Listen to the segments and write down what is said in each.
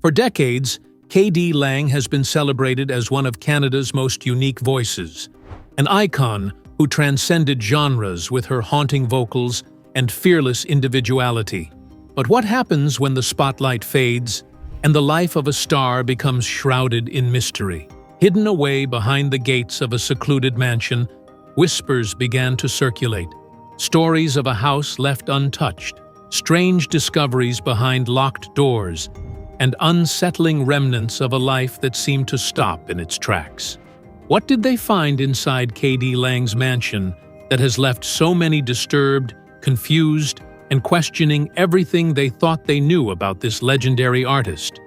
For decades, K.D. Lang has been celebrated as one of Canada's most unique voices, an icon who transcended genres with her haunting vocals and fearless individuality. But what happens when the spotlight fades and the life of a star becomes shrouded in mystery? Hidden away behind the gates of a secluded mansion, whispers began to circulate. Stories of a house left untouched, strange discoveries behind locked doors, and unsettling remnants of a life that seemed to stop in its tracks. What did they find inside K.D. Lang's mansion that has left so many disturbed, confused, and questioning everything they thought they knew about this legendary artist?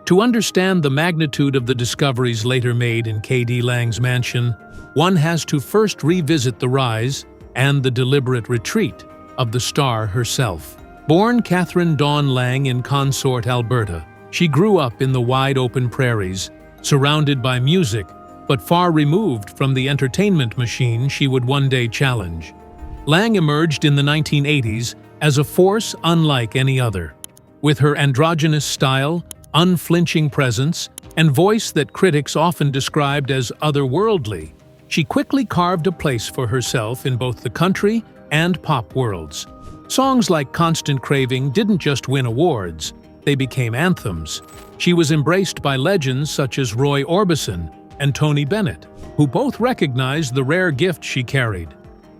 To understand the magnitude of the discoveries later made in K.D. Lang's mansion, one has to first revisit the rise and the deliberate retreat of the star herself. Born Catherine Dawn Lang in Consort, Alberta, she grew up in the wide-open prairies, surrounded by music, but far removed from the entertainment machine she would one day challenge. Lang emerged in the 1980s as a force unlike any other. With her androgynous style, unflinching presence, and voice that critics often described as otherworldly, she quickly carved a place for herself in both the country and pop worlds. Songs like Constant Craving didn't just win awards, they became anthems. She was embraced by legends such as Roy Orbison and Tony Bennett, who both recognized the rare gift she carried.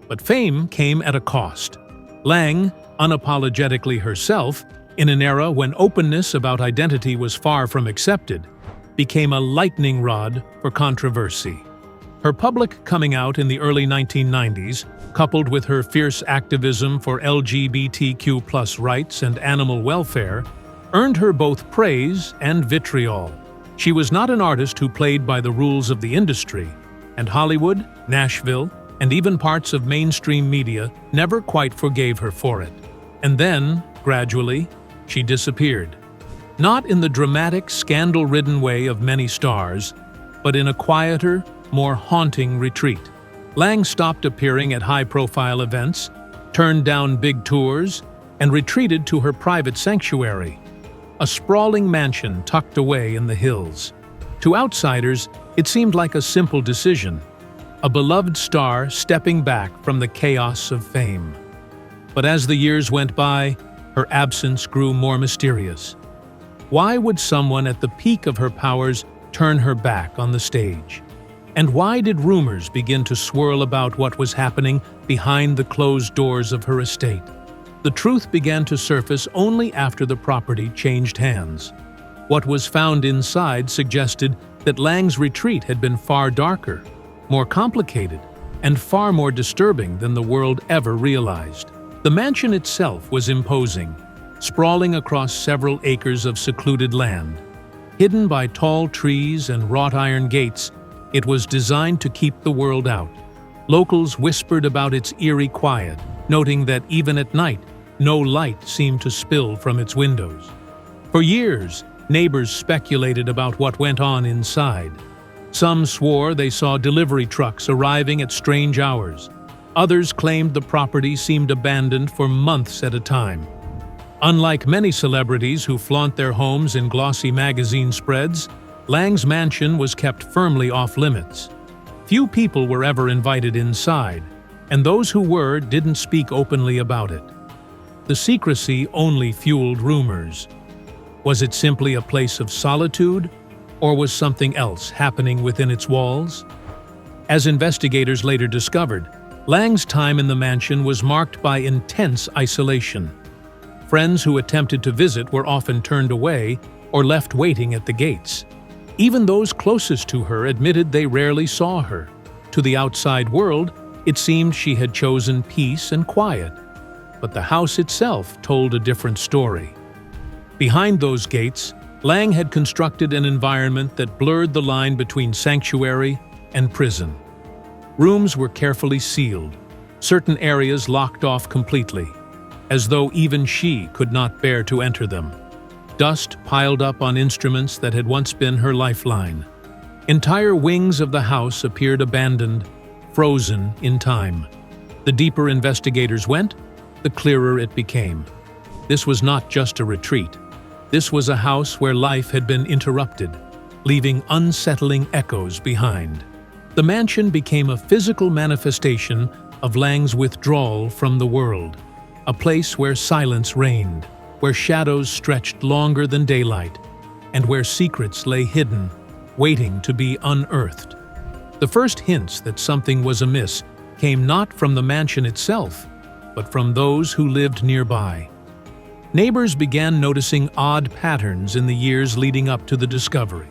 But fame came at a cost. Lang, unapologetically herself, in an era when openness about identity was far from accepted, became a lightning rod for controversy. Her public coming out in the early 1990s, coupled with her fierce activism for LGBTQ+ rights and animal welfare, earned her both praise and vitriol. She was not an artist who played by the rules of the industry, and Hollywood, Nashville, and even parts of mainstream media never quite forgave her for it. And then, gradually, she disappeared. Not in the dramatic, scandal-ridden way of many stars, but in a quieter, more haunting retreat. Lang stopped appearing at high-profile events, turned down big tours, and retreated to her private sanctuary, a sprawling mansion tucked away in the hills. To outsiders, it seemed like a simple decision, a beloved star stepping back from the chaos of fame. But as the years went by, her absence grew more mysterious. Why would someone at the peak of her powers turn her back on the stage? And why did rumors begin to swirl about what was happening behind the closed doors of her estate? The truth began to surface only after the property changed hands. What was found inside suggested that Lang's retreat had been far darker, more complicated, and far more disturbing than the world ever realized. The mansion itself was imposing, sprawling across several acres of secluded land. Hidden by tall trees and wrought iron gates, it was designed to keep the world out. Locals whispered about its eerie quiet, noting that even at night, no light seemed to spill from its windows. For years, neighbors speculated about what went on inside. Some swore they saw delivery trucks arriving at strange hours. Others claimed the property seemed abandoned for months at a time. Unlike many celebrities who flaunt their homes in glossy magazine spreads, Lang's mansion was kept firmly off-limits. Few people were ever invited inside, and those who were didn't speak openly about it. The secrecy only fueled rumors. Was it simply a place of solitude, or was something else happening within its walls? As investigators later discovered, Lang's time in the mansion was marked by intense isolation. Friends who attempted to visit were often turned away or left waiting at the gates. Even those closest to her admitted they rarely saw her. To the outside world, it seemed she had chosen peace and quiet. But the house itself told a different story. Behind those gates, Lang had constructed an environment that blurred the line between sanctuary and prison. Rooms were carefully sealed, certain areas locked off completely, as though even she could not bear to enter them. Dust piled up on instruments that had once been her lifeline. Entire wings of the house appeared abandoned, frozen in time. The deeper investigators went, the clearer it became. This was not just a retreat. This was a house where life had been interrupted, leaving unsettling echoes behind. The mansion became a physical manifestation of Lang's withdrawal from the world, a place where silence reigned, where shadows stretched longer than daylight, and where secrets lay hidden, waiting to be unearthed. The first hints that something was amiss came not from the mansion itself, but from those who lived nearby. Neighbors began noticing odd patterns in the years leading up to the discovery.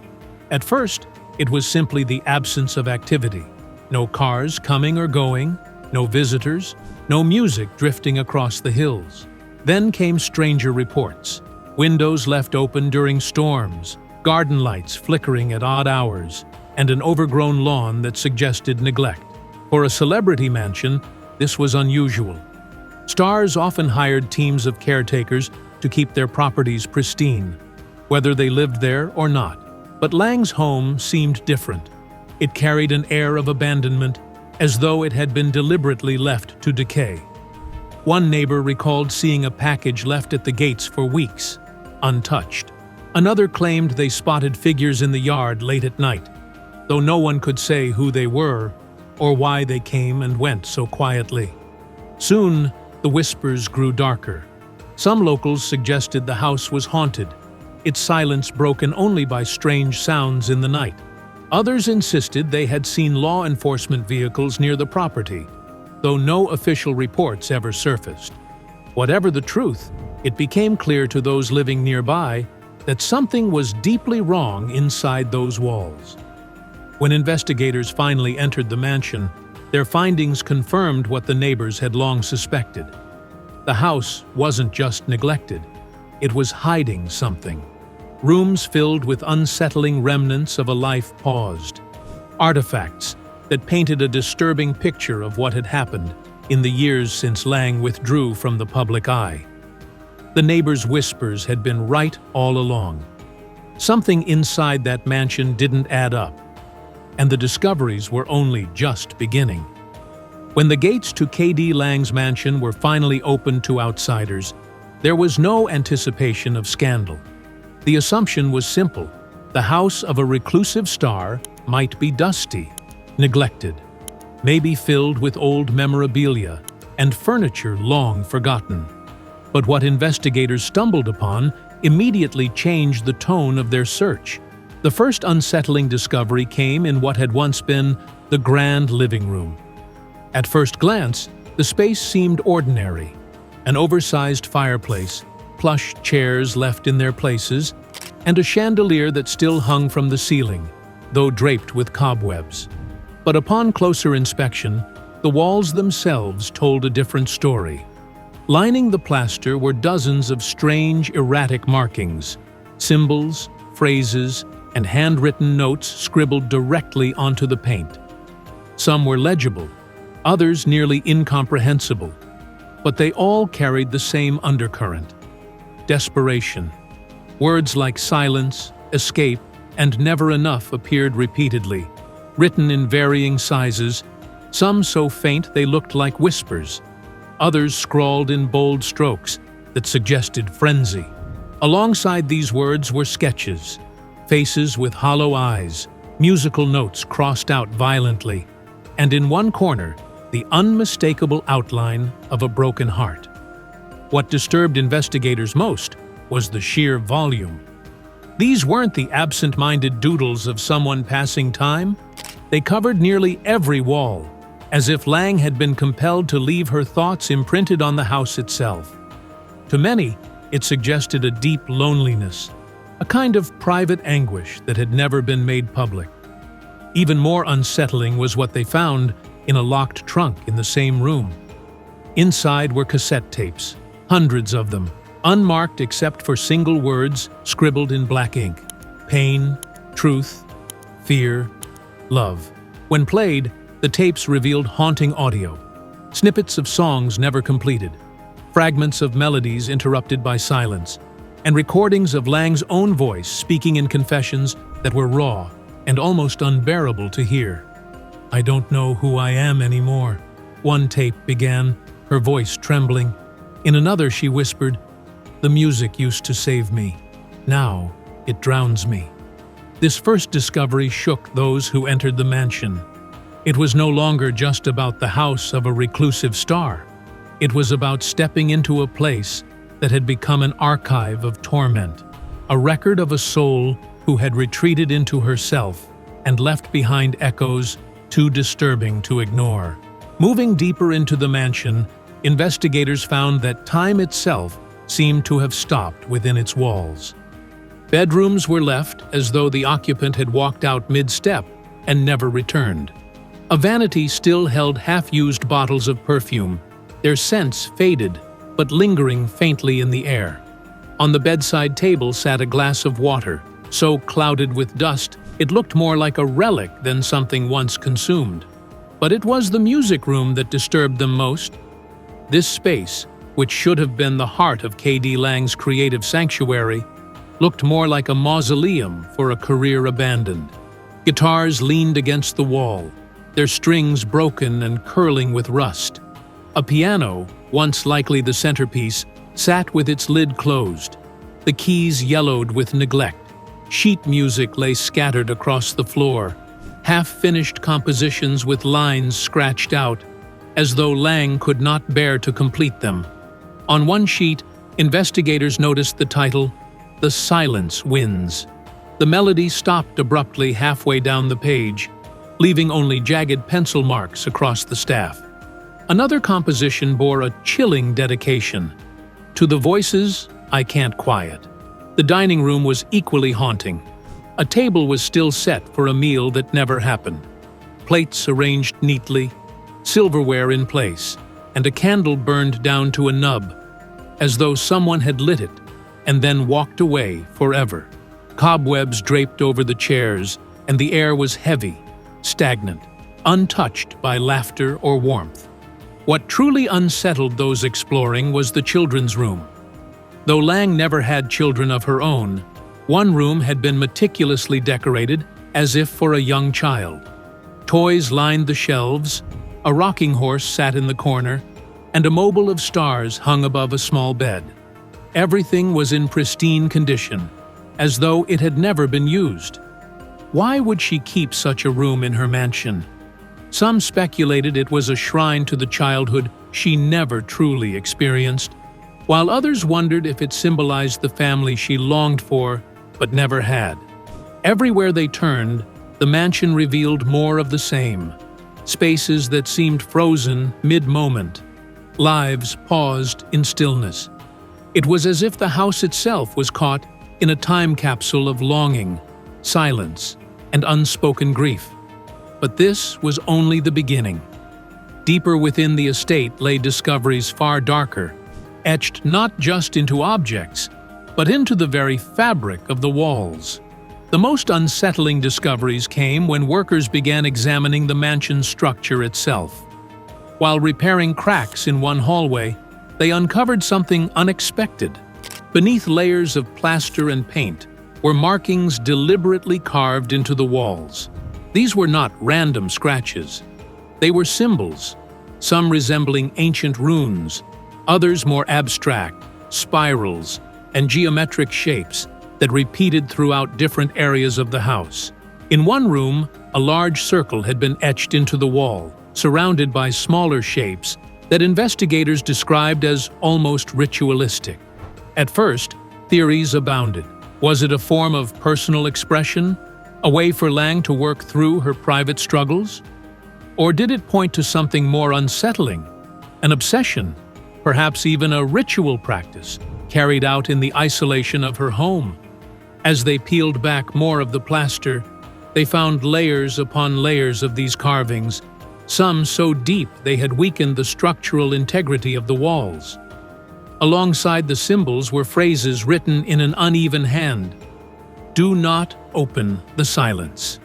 At first, it was simply the absence of activity. No cars coming or going, no visitors, no music drifting across the hills. Then came stranger reports. Windows left open during storms, garden lights flickering at odd hours, and an overgrown lawn that suggested neglect. For a celebrity mansion, this was unusual. Stars often hired teams of caretakers to keep their properties pristine, whether they lived there or not. But Lang's home seemed different. It carried an air of abandonment, as though it had been deliberately left to decay. One neighbor recalled seeing a package left at the gates for weeks, untouched. Another claimed they spotted figures in the yard late at night, though no one could say who they were or why they came and went so quietly. Soon, the whispers grew darker. Some locals suggested the house was haunted, its silence broken only by strange sounds in the night. Others insisted they had seen law enforcement vehicles near the property, though no official reports ever surfaced. Whatever the truth, it became clear to those living nearby that something was deeply wrong inside those walls. When investigators finally entered the mansion, their findings confirmed what the neighbors had long suspected. The house wasn't just neglected, it was hiding something. Rooms filled with unsettling remnants of a life paused. Artifacts that painted a disturbing picture of what had happened in the years since Lang withdrew from the public eye. The neighbors' whispers had been right all along. Something inside that mansion didn't add up, and the discoveries were only just beginning. When the gates to K.D. Lang's mansion were finally opened to outsiders, there was no anticipation of scandal. The assumption was simple: the house of a reclusive star might be dusty, neglected, maybe filled with old memorabilia and furniture long forgotten. But what investigators stumbled upon immediately changed the tone of their search. The first unsettling discovery came in what had once been the grand living room. At first glance, the space seemed ordinary: an oversized fireplace, plush chairs left in their places, and a chandelier that still hung from the ceiling, though draped with cobwebs. But upon closer inspection, the walls themselves told a different story. Lining the plaster were dozens of strange, erratic markings, symbols, phrases, and handwritten notes scribbled directly onto the paint. Some were legible, others nearly incomprehensible, but they all carried the same undercurrent: desperation. Words like silence, escape, and never enough appeared repeatedly, written in varying sizes, some so faint they looked like whispers, others scrawled in bold strokes that suggested frenzy. Alongside these words were sketches, faces with hollow eyes, musical notes crossed out violently, and in one corner, the unmistakable outline of a broken heart. What disturbed investigators most was the sheer volume. These weren't the absent-minded doodles of someone passing time. They covered nearly every wall, as if Lang had been compelled to leave her thoughts imprinted on the house itself. To many, it suggested a deep loneliness, a kind of private anguish that had never been made public. Even more unsettling was what they found in a locked trunk in the same room. Inside were cassette tapes, hundreds of them, unmarked except for single words scribbled in black ink: pain, truth, fear, love. When played, the tapes revealed haunting audio, snippets of songs never completed, fragments of melodies interrupted by silence, and recordings of Lang's own voice speaking in confessions that were raw and almost unbearable to hear. "I don't know who I am anymore," one tape began, her voice trembling. In another, she whispered, "The music used to save me, Now it drowns me. This first discovery shook those who entered the mansion. It was no longer just about the house of a reclusive star. It was about stepping into a place that had become an archive of torment, a record of a soul who had retreated into herself and left behind echoes too disturbing to ignore. Moving deeper into the mansion, investigators found that time itself seemed to have stopped within its walls. Bedrooms were left as though the occupant had walked out mid-step and never returned. A vanity still held half-used bottles of perfume, their scents faded but lingering faintly in the air. On the bedside table sat a glass of water, so clouded with dust it looked more like a relic than something once consumed. But it was the music room that disturbed them most. This space, which should have been the heart of K.D. Lang's creative sanctuary, looked more like a mausoleum for a career abandoned. Guitars leaned against the wall, their strings broken and curling with rust. A piano, once likely the centerpiece, sat with its lid closed. The keys yellowed with neglect. Sheet music lay scattered across the floor, half-finished compositions with lines scratched out, as though Lang could not bear to complete them. On one sheet, investigators noticed the title, "The Silence Wins." The melody stopped abruptly halfway down the page, leaving only jagged pencil marks across the staff. Another composition bore a chilling dedication. To the voices I can't quiet. The dining room was equally haunting. A table was still set for a meal that never happened. Plates arranged neatly, silverware in place, and a candle burned down to a nub, as though someone had lit it and then walked away forever. Cobwebs draped over the chairs, and the air was heavy, stagnant, untouched by laughter or warmth. What truly unsettled those exploring was the children's room. Though Lang never had children of her own, one room had been meticulously decorated as if for a young child. Toys lined the shelves, a rocking horse sat in the corner, and a mobile of stars hung above a small bed. Everything was in pristine condition, as though it had never been used. Why would she keep such a room in her mansion? Some speculated it was a shrine to the childhood she never truly experienced, while others wondered if it symbolized the family she longed for but never had. Everywhere they turned, the mansion revealed more of the same. Spaces that seemed frozen mid-moment. Lives paused in stillness. It was as if the house itself was caught in a time capsule of longing, silence, and unspoken grief. But this was only the beginning. Deeper within the estate lay discoveries far darker, etched not just into objects, but into the very fabric of the walls. The most unsettling discoveries came when workers began examining the mansion's structure itself. While repairing cracks in one hallway, they uncovered something unexpected. Beneath layers of plaster and paint were markings deliberately carved into the walls. These were not random scratches. They were symbols, some resembling ancient runes, others more abstract, spirals, and geometric shapes that repeated throughout different areas of the house. In one room, a large circle had been etched into the wall, surrounded by smaller shapes that investigators described as almost ritualistic. At first, theories abounded. Was it a form of personal expression, a way for Lang to work through her private struggles? Or did it point to something more unsettling, an obsession, perhaps even a ritual practice carried out in the isolation of her home? As they peeled back more of the plaster, they found layers upon layers of these carvings, some so deep they had weakened the structural integrity of the walls. Alongside the symbols were phrases written in an uneven hand. "Do not open the silence.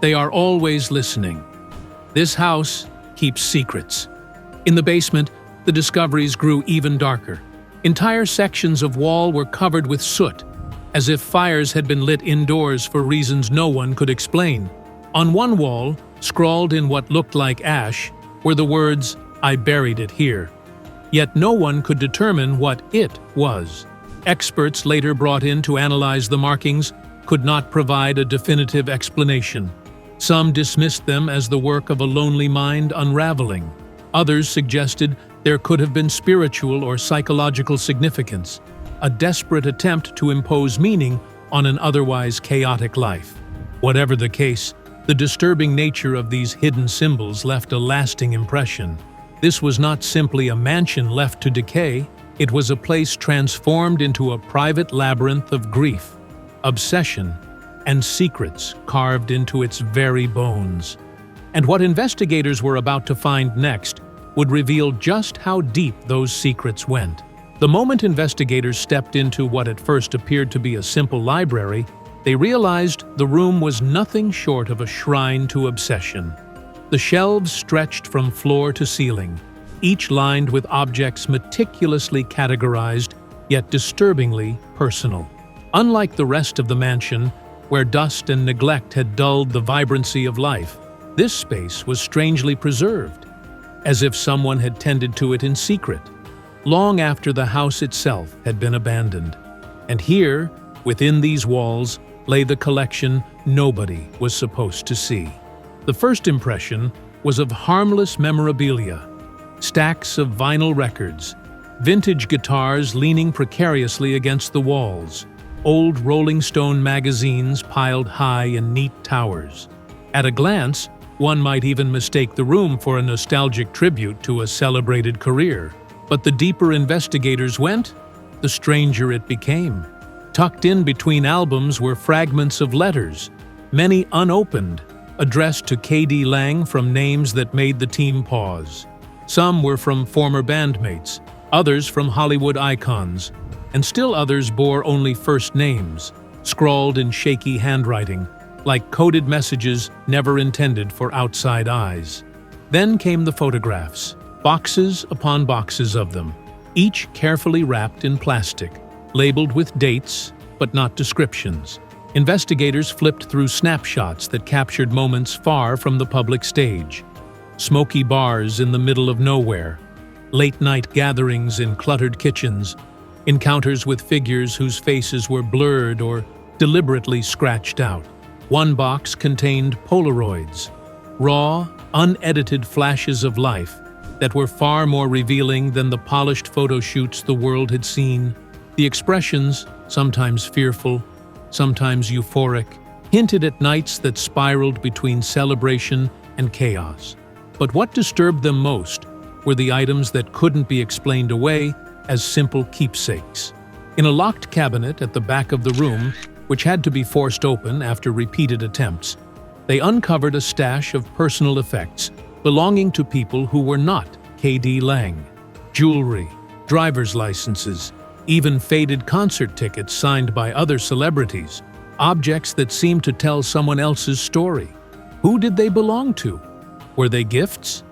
They are always listening. This house keeps secrets." In the basement, the discoveries grew even darker. Entire sections of wall were covered with soot, as if fires had been lit indoors for reasons no one could explain. On one wall, scrawled in what looked like ash, were the words, "I buried it here." Yet no one could determine what it was. Experts later brought in to analyze the markings could not provide a definitive explanation. Some dismissed them as the work of a lonely mind unraveling. Others suggested there could have been spiritual or psychological significance, a desperate attempt to impose meaning on an otherwise chaotic life. Whatever the case, the disturbing nature of these hidden symbols left a lasting impression. This was not simply a mansion left to decay, it was a place transformed into a private labyrinth of grief, obsession, and secrets carved into its very bones. And what investigators were about to find next would reveal just how deep those secrets went. The moment investigators stepped into what at first appeared to be a simple library, they realized the room was nothing short of a shrine to obsession. The shelves stretched from floor to ceiling, each lined with objects meticulously categorized, yet disturbingly personal. Unlike the rest of the mansion, where dust and neglect had dulled the vibrancy of life, this space was strangely preserved, as if someone had tended to it in secret, long after the house itself had been abandoned. And here, within these walls, lay the collection nobody was supposed to see. The first impression was of harmless memorabilia, stacks of vinyl records, vintage guitars leaning precariously against the walls, old Rolling Stone magazines piled high in neat towers. At a glance, one might even mistake the room for a nostalgic tribute to a celebrated career. But the deeper investigators went, the stranger it became. Tucked in between albums were fragments of letters, many unopened, addressed to K.D. Lang from names that made the team pause. Some were from former bandmates, others from Hollywood icons, and still others bore only first names, scrawled in shaky handwriting, like coded messages never intended for outside eyes. Then came the photographs, boxes upon boxes of them, each carefully wrapped in plastic, labeled with dates, but not descriptions. Investigators flipped through snapshots that captured moments far from the public stage. Smoky bars in the middle of nowhere, late-night gatherings in cluttered kitchens, encounters with figures whose faces were blurred or deliberately scratched out. One box contained Polaroids, raw, unedited flashes of life that were far more revealing than the polished photo shoots the world had seen. The expressions, sometimes fearful, sometimes euphoric, hinted at nights that spiraled between celebration and chaos. But what disturbed them most were the items that couldn't be explained away as simple keepsakes. In a locked cabinet at the back of the room, which had to be forced open after repeated attempts, they uncovered a stash of personal effects belonging to people who were not K.D. Lang. Jewelry, driver's licenses, even faded concert tickets signed by other celebrities, objects that seemed to tell someone else's story. Who did they belong to? Were they gifts?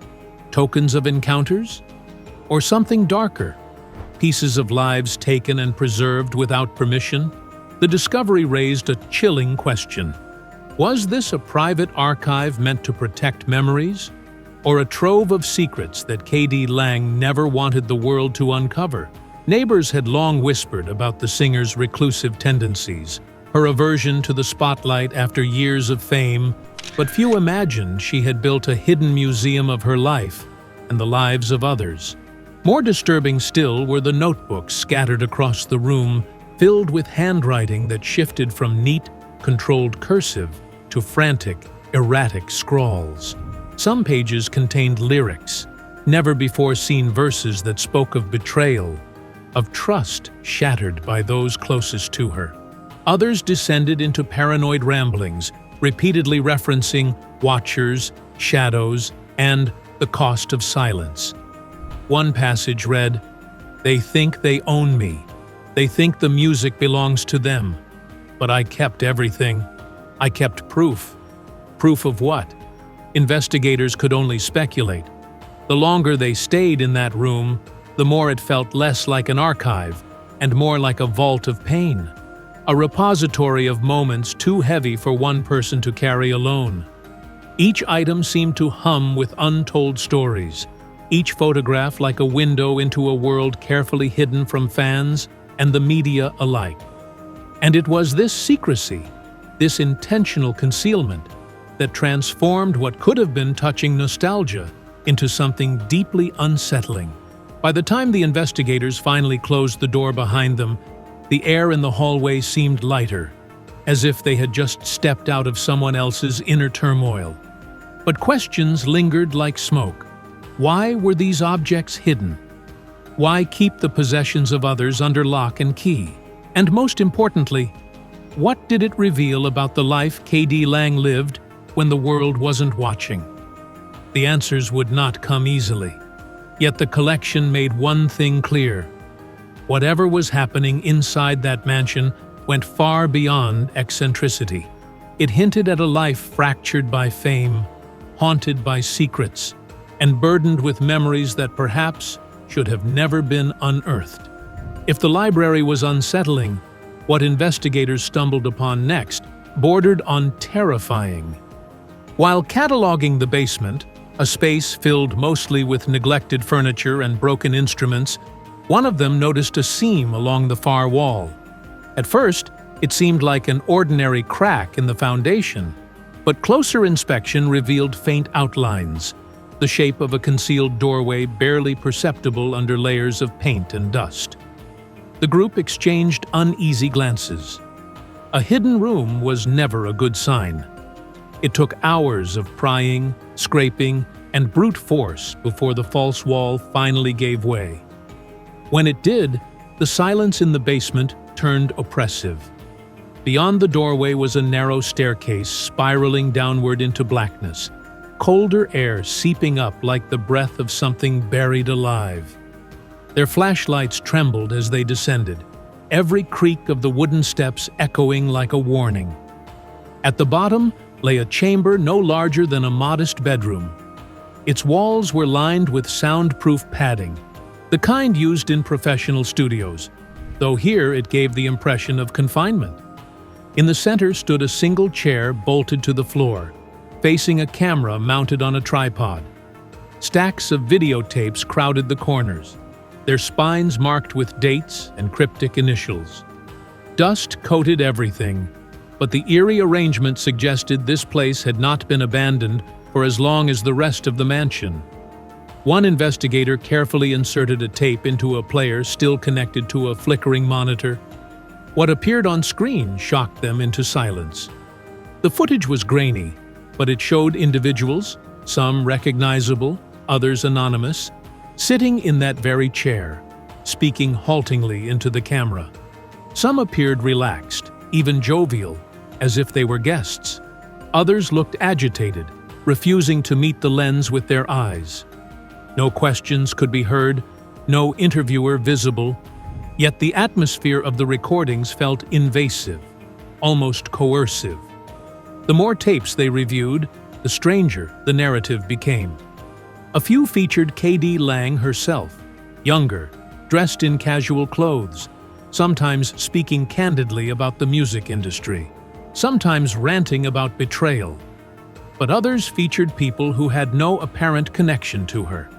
Tokens of encounters? Or something darker? Pieces of lives taken and preserved without permission? The discovery raised a chilling question. Was this a private archive meant to protect memories? Or a trove of secrets that K.D. Lang never wanted the world to uncover? Neighbors had long whispered about the singer's reclusive tendencies, her aversion to the spotlight after years of fame, but few imagined she had built a hidden museum of her life and the lives of others. More disturbing still were the notebooks scattered across the room, filled with handwriting that shifted from neat, controlled cursive to frantic, erratic scrawls. Some pages contained lyrics, never-before-seen verses that spoke of betrayal, of trust shattered by those closest to her. Others descended into paranoid ramblings, repeatedly referencing watchers, shadows, and the cost of silence. One passage read, "They think they own me. They think the music belongs to them. But I kept everything. I kept proof." Proof of what? Investigators could only speculate. The longer they stayed in that room, the more it felt less like an archive and more like a vault of pain, a repository of moments too heavy for one person to carry alone. Each item seemed to hum with untold stories, each photograph like a window into a world carefully hidden from fans, and the media alike. And it was this secrecy, this intentional concealment, that transformed what could have been touching nostalgia into something deeply unsettling. By the time the investigators finally closed the door behind them, the air in the hallway seemed lighter, as if they had just stepped out of someone else's inner turmoil. But questions lingered like smoke. Why were these objects hidden? Why keep the possessions of others under lock and key? And most importantly, what did it reveal about the life K.D. Lang lived when the world wasn't watching? The answers would not come easily. Yet the collection made one thing clear. Whatever was happening inside that mansion went far beyond eccentricity. It hinted at a life fractured by fame, haunted by secrets, and burdened with memories that perhaps should have never been unearthed. If the library was unsettling, what investigators stumbled upon next bordered on terrifying. While cataloging the basement, a space filled mostly with neglected furniture and broken instruments, one of them noticed a seam along the far wall. At first, it seemed like an ordinary crack in the foundation, but closer inspection revealed faint outlines, the shape of a concealed doorway barely perceptible under layers of paint and dust. The group exchanged uneasy glances. A hidden room was never a good sign. It took hours of prying, scraping, and brute force before the false wall finally gave way. When it did, the silence in the basement turned oppressive. Beyond the doorway was a narrow staircase spiraling downward into blackness, colder air seeping up like the breath of something buried alive. Their flashlights trembled as they descended, every creak of the wooden steps echoing like a warning. At the bottom lay a chamber no larger than a modest bedroom. Its walls were lined with soundproof padding, the kind used in professional studios, though here it gave the impression of confinement. In the center stood a single chair bolted to the floor, facing a camera mounted on a tripod. Stacks of videotapes crowded the corners, their spines marked with dates and cryptic initials. Dust coated everything, but the eerie arrangement suggested this place had not been abandoned for as long as the rest of the mansion. One investigator carefully inserted a tape into a player still connected to a flickering monitor. What appeared on screen shocked them into silence. The footage was grainy, but it showed individuals, some recognizable, others anonymous, sitting in that very chair, speaking haltingly into the camera. Some appeared relaxed, even jovial, as if they were guests. Others looked agitated, refusing to meet the lens with their eyes. No questions could be heard, no interviewer visible, yet the atmosphere of the recordings felt invasive, almost coercive. The more tapes they reviewed, the stranger the narrative became. A few featured K.D. Lang herself, younger, dressed in casual clothes, sometimes speaking candidly about the music industry, sometimes ranting about betrayal. But others featured people who had no apparent connection to her.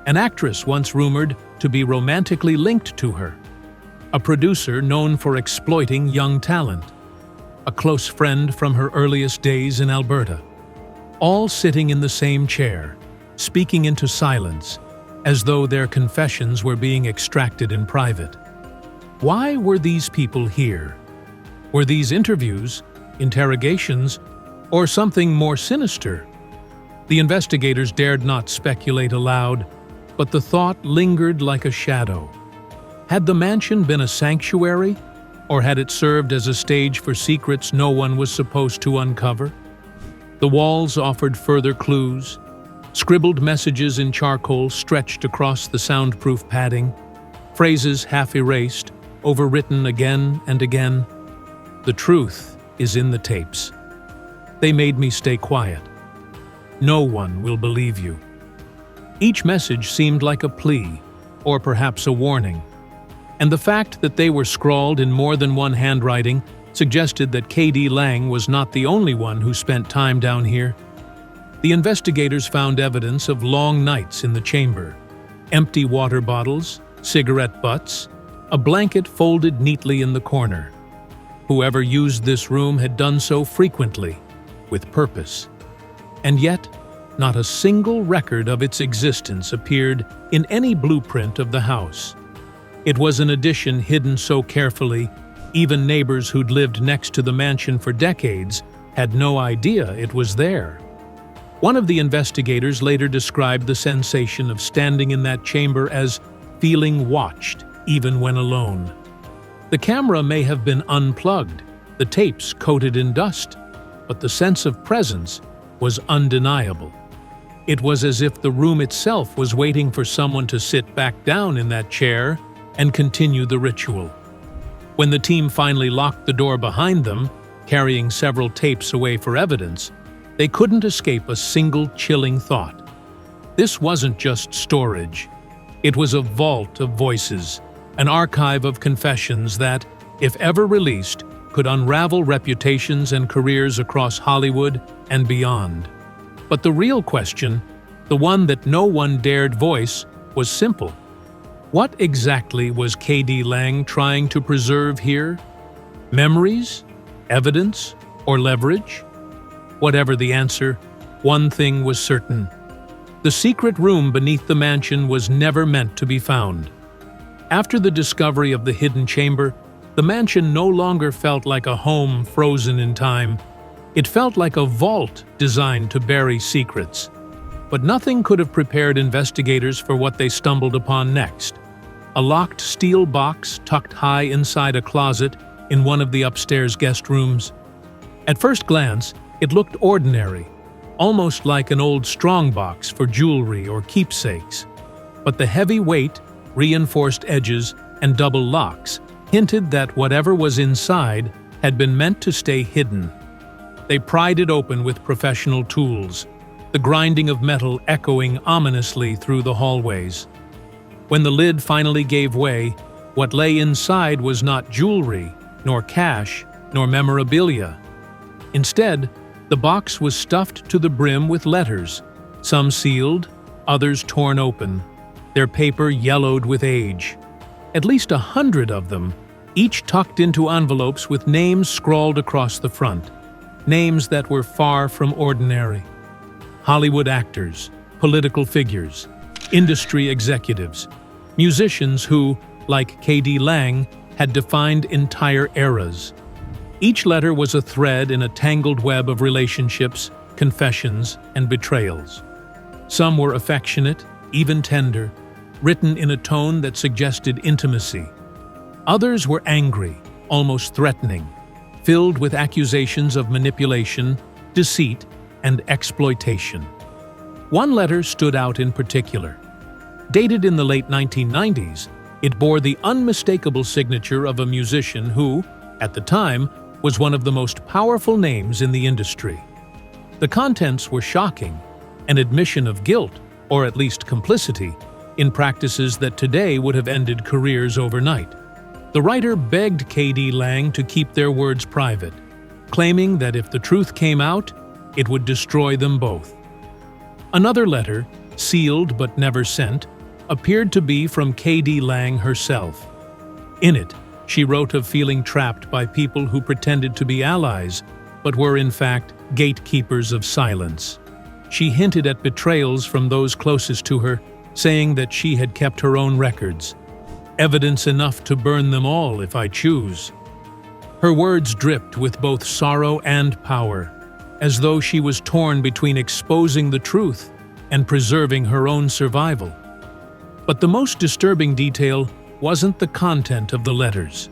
An actress once rumored to be romantically linked to her, a producer known for exploiting young talent, a close friend from her earliest days in Alberta, all sitting in the same chair, speaking into silence, as though their confessions were being extracted in private. Why were these people here? Were these interviews, interrogations, or something more sinister? The investigators dared not speculate aloud, but the thought lingered like a shadow. Had the mansion been a sanctuary, or had it served as a stage for secrets no one was supposed to uncover? The walls offered further clues. Scribbled messages in charcoal stretched across the soundproof padding, phrases half erased, overwritten again and again. The truth is in the tapes. They made me stay quiet. No one will believe you. Each message seemed like a plea, or perhaps a warning. And the fact that they were scrawled in more than one handwriting suggested that K.D. Lang was not the only one who spent time down here. The investigators found evidence of long nights in the chamber, empty water bottles, cigarette butts, a blanket folded neatly in the corner. Whoever used this room had done so frequently, with purpose. And yet, not a single record of its existence appeared in any blueprint of the house. It was an addition hidden so carefully, even neighbors who'd lived next to the mansion for decades had no idea it was there. One of the investigators later described the sensation of standing in that chamber as feeling watched, even when alone. The camera may have been unplugged, the tapes coated in dust, but the sense of presence was undeniable. It was as if the room itself was waiting for someone to sit back down in that chair and continue the ritual. When the team finally locked the door behind them, carrying several tapes away for evidence, they couldn't escape a single chilling thought. This wasn't just storage. It was a vault of voices, an archive of confessions that, if ever released, could unravel reputations and careers across Hollywood and beyond. But the real question, the one that no one dared voice, was simple. What exactly was K.D. Lang trying to preserve here? Memories? Evidence? Or leverage? Whatever the answer, one thing was certain. The secret room beneath the mansion was never meant to be found. After the discovery of the hidden chamber, the mansion no longer felt like a home frozen in time. It felt like a vault designed to bury secrets. But nothing could have prepared investigators for what they stumbled upon next. A locked steel box tucked high inside a closet in one of the upstairs guest rooms. At first glance, it looked ordinary, almost like an old strongbox for jewelry or keepsakes. But the heavy weight, reinforced edges, and double locks hinted that whatever was inside had been meant to stay hidden. They pried it open with professional tools, the grinding of metal echoing ominously through the hallways. When the lid finally gave way, what lay inside was not jewelry, nor cash, nor memorabilia. Instead, the box was stuffed to the brim with letters, some sealed, others torn open, their paper yellowed with age. At least 100 of them, each tucked into envelopes with names scrawled across the front, names that were far from ordinary. Hollywood actors, political figures, industry executives, musicians who, like K.D. Lang, had defined entire eras. Each letter was a thread in a tangled web of relationships, confessions, and betrayals. Some were affectionate, even tender, written in a tone that suggested intimacy. Others were angry, almost threatening, filled with accusations of manipulation, deceit, and exploitation. One letter stood out in particular. Dated in the late 1990s, it bore the unmistakable signature of a musician who, at the time, was one of the most powerful names in the industry. The contents were shocking, an admission of guilt, or at least complicity, in practices that today would have ended careers overnight. The writer begged K.D. Lang to keep their words private, claiming that if the truth came out, it would destroy them both. Another letter, sealed but never sent, appeared to be from K.D. Lang herself. In it, she wrote of feeling trapped by people who pretended to be allies, but were in fact gatekeepers of silence. She hinted at betrayals from those closest to her, saying that she had kept her own records. Evidence enough to burn them all if I choose. Her words dripped with both sorrow and power, as though she was torn between exposing the truth and preserving her own survival. But the most disturbing detail wasn't the content of the letters.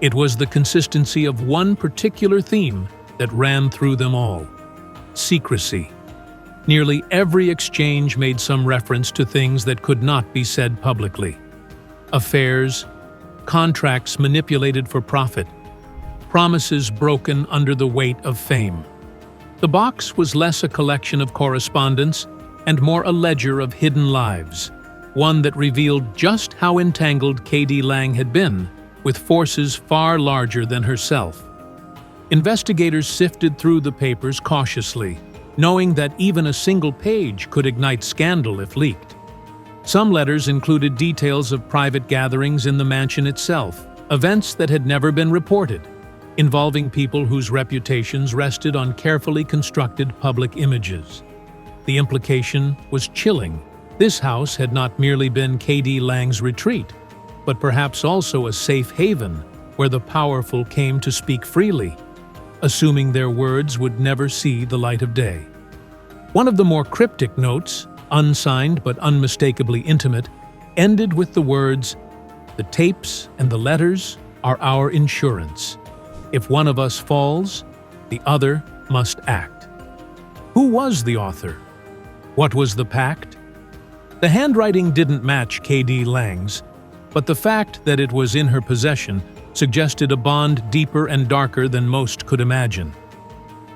It was the consistency of one particular theme that ran through them all: secrecy. Nearly every exchange made some reference to things that could not be said publicly. Affairs, contracts manipulated for profit, promises broken under the weight of fame. The box was less a collection of correspondence and more a ledger of hidden lives, one that revealed just how entangled K.D. Lang had been with forces far larger than herself. Investigators sifted through the papers cautiously, knowing that even a single page could ignite scandal if leaked. Some letters included details of private gatherings in the mansion itself, events that had never been reported, involving people whose reputations rested on carefully constructed public images. The implication was chilling. This house had not merely been K.D. Lang's retreat, but perhaps also a safe haven where the powerful came to speak freely, assuming their words would never see the light of day. One of the more cryptic notes, unsigned but unmistakably intimate, ended with the words, "The tapes and the letters are our insurance. If one of us falls, the other must act." Who was the author? What was the pact? The handwriting didn't match K.D. Lang's, but the fact that it was in her possession suggested a bond deeper and darker than most could imagine.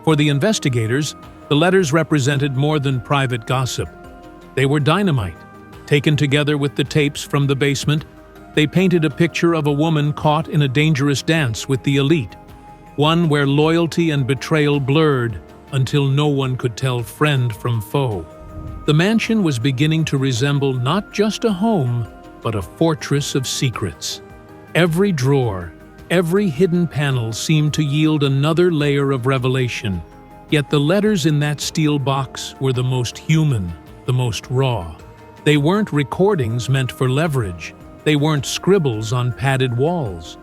For the investigators, the letters represented more than private gossip. They were dynamite. Taken together with the tapes from the basement, they painted a picture of a woman caught in a dangerous dance with the elite, one where loyalty and betrayal blurred until no one could tell friend from foe. The mansion was beginning to resemble not just a home, but a fortress of secrets. Every drawer, every hidden panel seemed to yield another layer of revelation, yet the letters in that steel box were the most human, the most raw. They weren't recordings meant for leverage. They weren't scribbles on padded walls.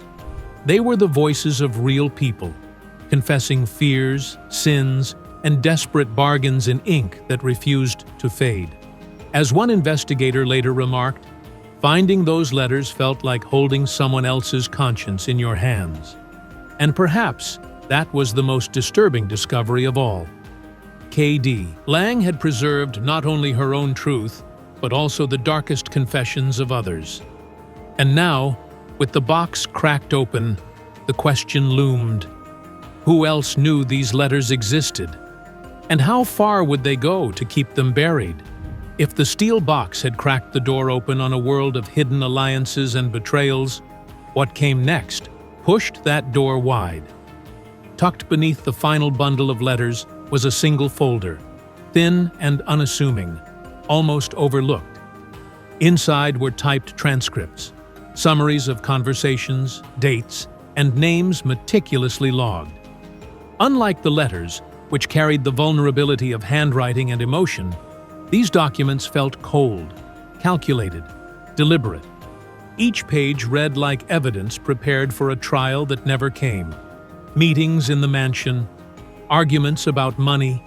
They were the voices of real people, confessing fears, sins, and desperate bargains in ink that refused to fade. As one investigator later remarked, finding those letters felt like holding someone else's conscience in your hands. And perhaps that was the most disturbing discovery of all. K.D. Lang had preserved not only her own truth, but also the darkest confessions of others. And now, with the box cracked open, the question loomed. Who else knew these letters existed? And how far would they go to keep them buried? If the steel box had cracked the door open on a world of hidden alliances and betrayals, what came next pushed that door wide. Tucked beneath the final bundle of letters was a single folder, thin and unassuming, almost overlooked. Inside were typed transcripts, summaries of conversations, dates, and names meticulously logged. Unlike the letters, which carried the vulnerability of handwriting and emotion, these documents felt cold, calculated, deliberate. Each page read like evidence prepared for a trial that never came. Meetings in the mansion, arguments about money,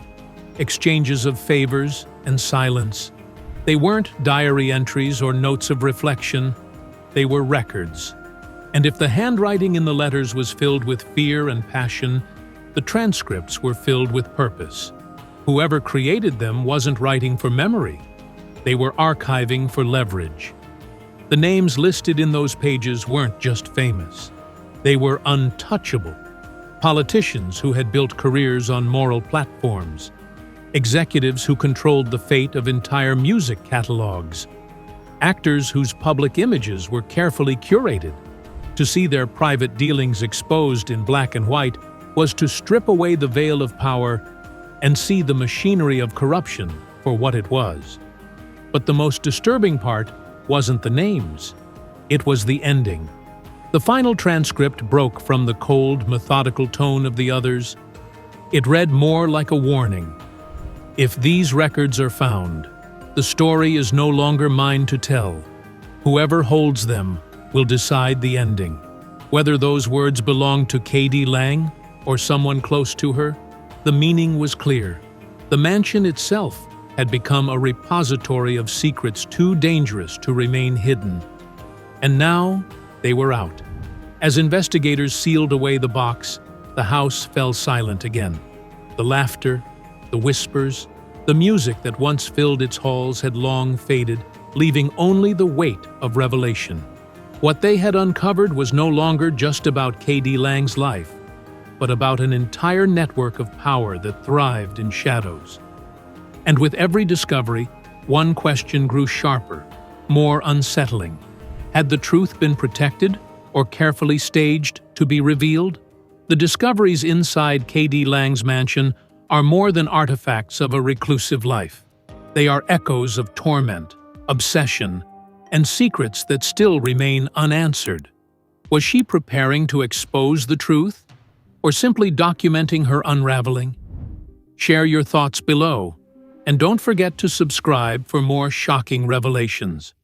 exchanges of favors and silence. They weren't diary entries or notes of reflection, they were records. And if the handwriting in the letters was filled with fear and passion, the transcripts were filled with purpose. Whoever created them wasn't writing for memory. They were archiving for leverage. The names listed in those pages weren't just famous. They were untouchable. Politicians who had built careers on moral platforms. Executives who controlled the fate of entire music catalogs. Actors whose public images were carefully curated. To see their private dealings exposed in black and white was to strip away the veil of power and see the machinery of corruption for what it was. But the most disturbing part wasn't the names. It was the ending. The final transcript broke from the cold, methodical tone of the others. It read more like a warning. If these records are found, the story is no longer mine to tell. Whoever holds them will decide the ending. Whether those words belonged to K.D. Lang or someone close to her, the meaning was clear. The mansion itself had become a repository of secrets too dangerous to remain hidden. And now they were out. As investigators sealed away the box, the house fell silent again. The laughter, the whispers, the music that once filled its halls had long faded, leaving only the weight of revelation. What they had uncovered was no longer just about K.D. Lang's life, but about an entire network of power that thrived in shadows. And with every discovery, one question grew sharper, more unsettling. Had the truth been protected or carefully staged to be revealed? The discoveries inside K.D. Lang's mansion are more than artifacts of a reclusive life. They are echoes of torment, obsession, and secrets that still remain unanswered. Was she preparing to expose the truth, or simply documenting her unraveling? Share your thoughts below, and don't forget to subscribe for more shocking revelations.